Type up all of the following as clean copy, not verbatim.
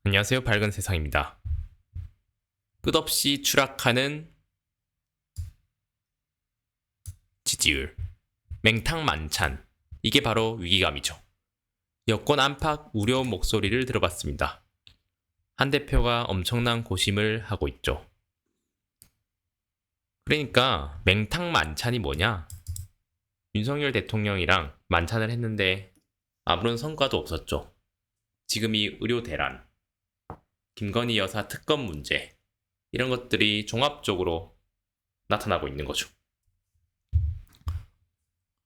안녕하세요. 밝은 세상입니다. 끝없이 추락하는 지지율, 맹탕 만찬. 이게 바로 위기감이죠. 여권 안팎 우려 목소리를 들어봤습니다. 한 대표가 엄청난 고심을 하고 있죠. 그러니까 맹탕 만찬이 뭐냐? 윤석열 대통령이랑 만찬을 했는데 아무런 성과도 없었죠. 지금 이 의료 대란, 김건희 여사 특검 문제, 이런 것들이 종합적으로 나타나고 있는 거죠.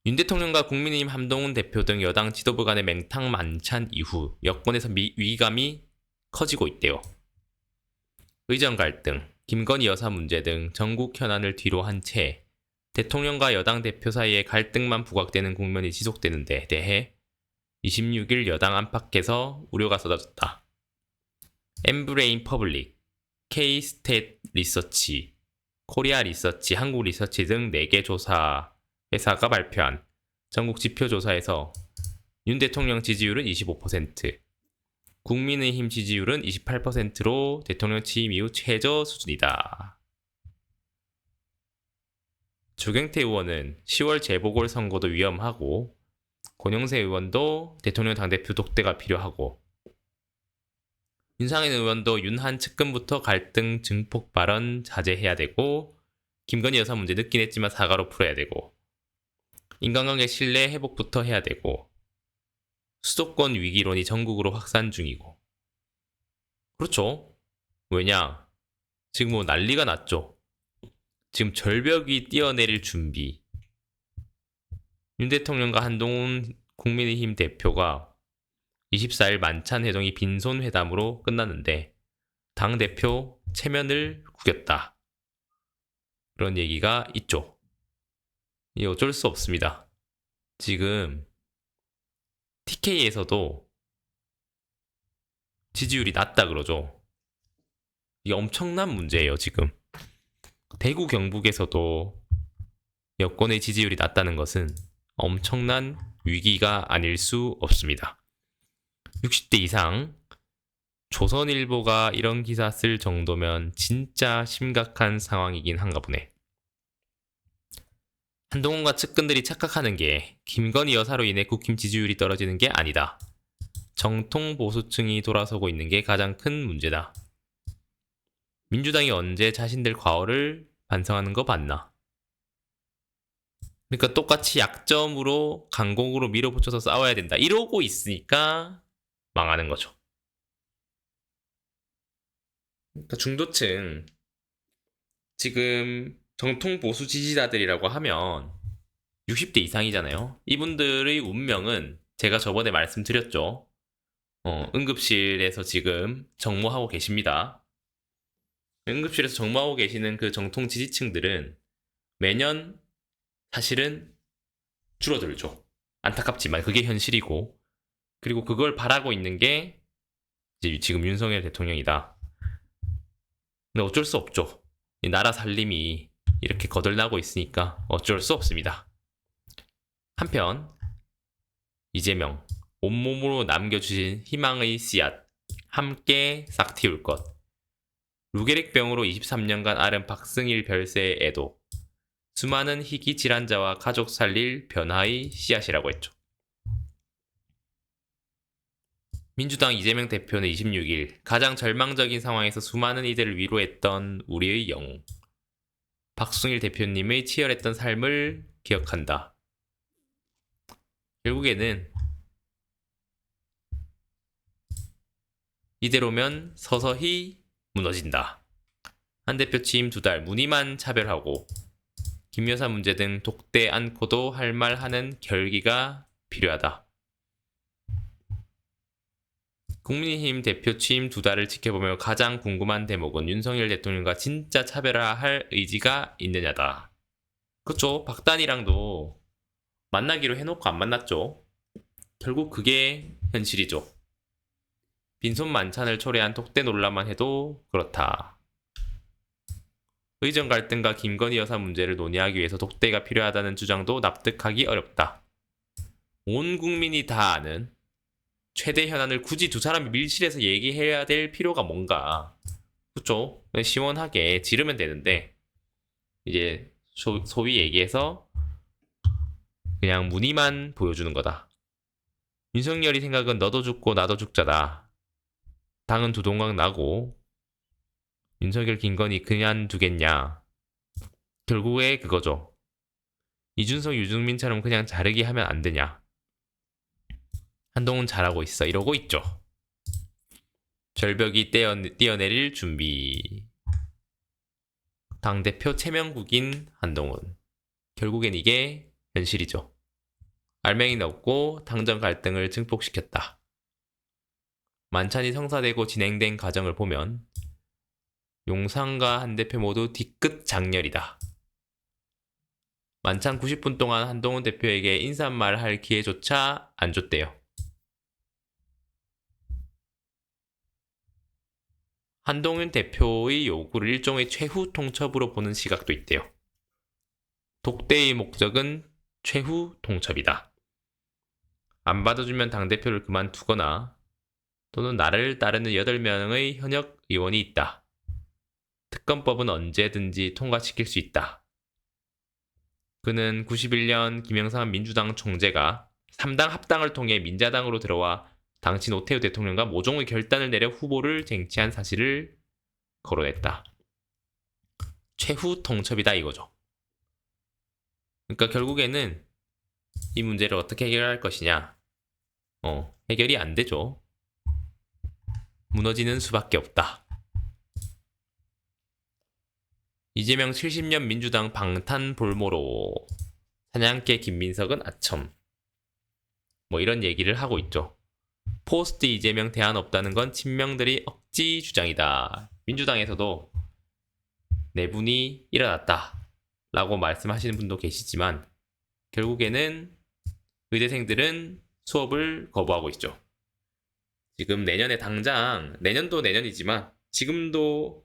윤 대통령과 국민의힘 한동훈 대표 등 여당 지도부 간의 맹탕 만찬 이후 여권에서 위기감이 커지고 있대요. 의정 갈등, 김건희 여사 문제 등 전국 현안을 뒤로 한 채 대통령과 여당 대표 사이에 갈등만 부각되는 국면이 지속되는 데 대해 26일 여당 안팎에서 우려가 쏟아졌다. 엠브레인 퍼블릭, K-스탯 리서치, 코리아 리서치, 한국 리서치 등 4개 조사 회사가 발표한 전국 지표조사에서 윤 대통령 지지율은 25%, 국민의힘 지지율은 28%로 대통령 취임 이후 최저 수준이다. 조경태 의원은 10월 재보궐선거도 위험하고 권영세 의원도 대통령 당대표 독대가 필요하고 윤상현 의원도 윤한 측근부터 갈등 증폭 발언 자제해야 되고 김건희 여사 문제 늦긴 했지만 사과로 풀어야 되고 인간관계 신뢰 회복부터 해야 되고 수도권 위기론이 전국으로 확산 중이고 그렇죠. 왜냐? 지금 뭐 난리가 났죠. 지금 절벽이 뛰어내릴 준비. 윤 대통령과 한동훈 국민의힘 대표가 24일 만찬 회동이 빈손 회담으로 끝났는데 당대표 체면을 구겼다. 그런 얘기가 있죠. 이게 어쩔 수 없습니다. 지금 TK에서도 지지율이 낮다 그러죠. 이게 엄청난 문제예요, 지금. 대구 경북에서도 여권의 지지율이 낮다는 것은 엄청난 위기가 아닐 수 없습니다. 60대 이상 조선일보가 이런 기사 쓸 정도면 진짜 심각한 상황이긴 한가 보네. 한동훈과 측근들이 착각하는 게 김건희 여사로 인해 국힘 지지율이 떨어지는 게 아니다. 정통 보수층이 돌아서고 있는 게 가장 큰 문제다. 민주당이 언제 자신들 과오를 반성하는 거 봤나? 그러니까 똑같이 약점으로 강공으로 밀어붙여서 싸워야 된다. 이러고 있으니까 망하는 거죠. 그러니까 중도층 지금 정통 보수 지지자들이라고 하면 60대 이상이잖아요. 이분들의 운명은 제가 저번에 말씀드렸죠. 응급실에서 지금 정모하고 계십니다. 응급실에서 정모하고 계시는 그 정통 지지층들은 매년 사실은 줄어들죠. 안타깝지만 그게 현실이고 그리고 그걸 바라고 있는 게 지금 윤석열 대통령이다. 근데 어쩔 수 없죠. 이 나라 살림이 이렇게 거덜나고 있으니까 어쩔 수 없습니다. 한편 이재명 온몸으로 남겨주신 희망의 씨앗 함께 싹 틔울 것. 루게릭병으로 23년간 앓은 박승일 별세의 애도 수많은 희귀 질환자와 가족 살릴 변화의 씨앗이라고 했죠. 민주당 이재명 대표는 26일 가장 절망적인 상황에서 수많은 이들을 위로했던 우리의 영웅 박승일 대표님의 치열했던 삶을 기억한다. 결국에는 이대로면 서서히 무너진다. 한 대표 취임 2달 무늬만 차별하고 김여사 문제 등 독대 않고도 할 말 하는 결기가 필요하다. 국민의힘 대표 취임 2달을 지켜보며 가장 궁금한 대목은 윤석열 대통령과 진짜 차별화할 의지가 있느냐다. 그렇죠. 박단이랑도 만나기로 해놓고 안 만났죠. 결국 그게 현실이죠. 빈손 만찬을 초래한 독대 논란만 해도 그렇다. 의정 갈등과 김건희 여사 문제를 논의하기 위해서 독대가 필요하다는 주장도 납득하기 어렵다. 온 국민이 다 아는 최대 현안을 굳이 두 사람이 밀실에서 얘기해야 될 필요가 뭔가. 그쵸? 그냥 시원하게 지르면 되는데 이제 소위 얘기해서 그냥 문의만 보여주는 거다. 윤석열이 생각은 너도 죽고 나도 죽자다. 당은 두 동강 나고 윤석열 김건희 그냥 두겠냐. 결국에 그거죠. 이준석 유승민처럼 그냥 자르기 하면 안 되냐. 한동훈 잘하고 있어. 이러고 있죠. 절벽이 뛰어내릴 준비. 당대표 체면국인 한동훈. 결국엔 이게 현실이죠. 알맹이 넣고 당정 갈등을 증폭시켰다. 만찬이 성사되고 진행된 과정을 보면 용산과 한 대표 모두 뒤끝 장렬이다. 만찬 90분 동안 한동훈 대표에게 인사말 할 기회조차 안 줬대요. 한동훈 대표의 요구를 일종의 최후 통첩으로 보는 시각도 있대요. 독대의 목적은 최후 통첩이다. 안 받아주면 당대표를 그만두거나 또는 나를 따르는 8명의 현역 의원이 있다. 특검법은 언제든지 통과시킬 수 있다. 그는 91년 김영삼 민주당 총재가 3당 합당을 통해 민자당으로 들어와 당시 노태우 대통령과 모종의 결단을 내려 후보를 쟁취한 사실을 거론했다. 최후 통첩이다 이거죠. 그러니까 결국에는 이 문제를 어떻게 해결할 것이냐. 해결이 안 되죠. 무너지는 수밖에 없다. 이재명 70년 민주당 방탄 볼모로 사냥개 김민석은 아첨. 뭐 이런 얘기를 하고 있죠. 포스트 이재명 대안 없다는 건 친명들이 억지 주장이다. 민주당에서도 내분이 일어났다 라고 말씀하시는 분도 계시지만 결국에는 의대생들은 수업을 거부하고 있죠. 지금 내년에 당장, 내년도 내년이지만 지금도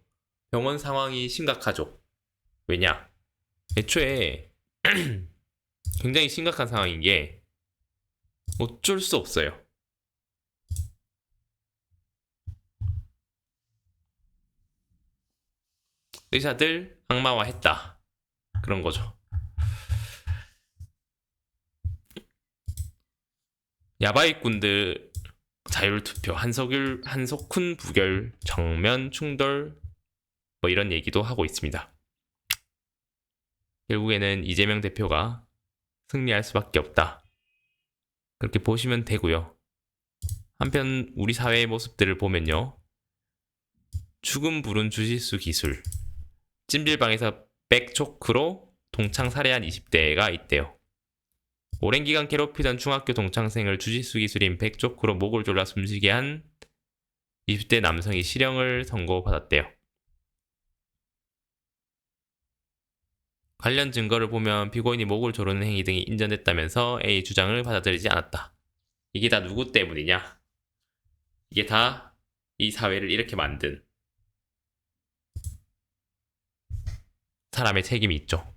병원 상황이 심각하죠. 왜냐? 애초에 굉장히 심각한 상황인 게 어쩔 수 없어요. 의사들 악마화했다. 그런 거죠. 야바이꾼들 자율투표, 한석훈 부결, 정면 충돌 뭐 이런 얘기도 하고 있습니다. 결국에는 이재명 대표가 승리할 수밖에 없다. 그렇게 보시면 되고요. 한편 우리 사회의 모습들을 보면요. 죽음 부른 주짓수 기술, 찜질방에서 백초크로 동창 살해한 20대가 있대요. 오랜 기간 괴롭히던 중학교 동창생을 주짓수 기술인 백초크로 목을 졸라 숨지게 한 20대 남성이 실형을 선고받았대요. 관련 증거를 보면 피고인이 목을 조르는 행위 등이 인정됐다면서 A의 주장을 받아들이지 않았다. 이게 다 누구 때문이냐? 이게 다 이 사회를 이렇게 만든 사람의 책임이 있죠.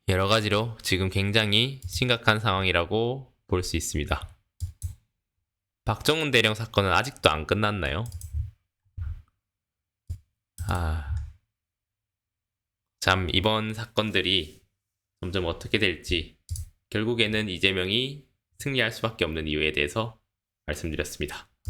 여러 가지로 지금 굉장히 심각한 상황이라고 볼 수 있습니다. 박정훈 대령 사건은 아직도 안 끝났나요? 참 이번 사건들이 점점 어떻게 될지 결국에는 이재명이 승리할 수밖에 없는 이유에 대해서 말씀드렸습니다.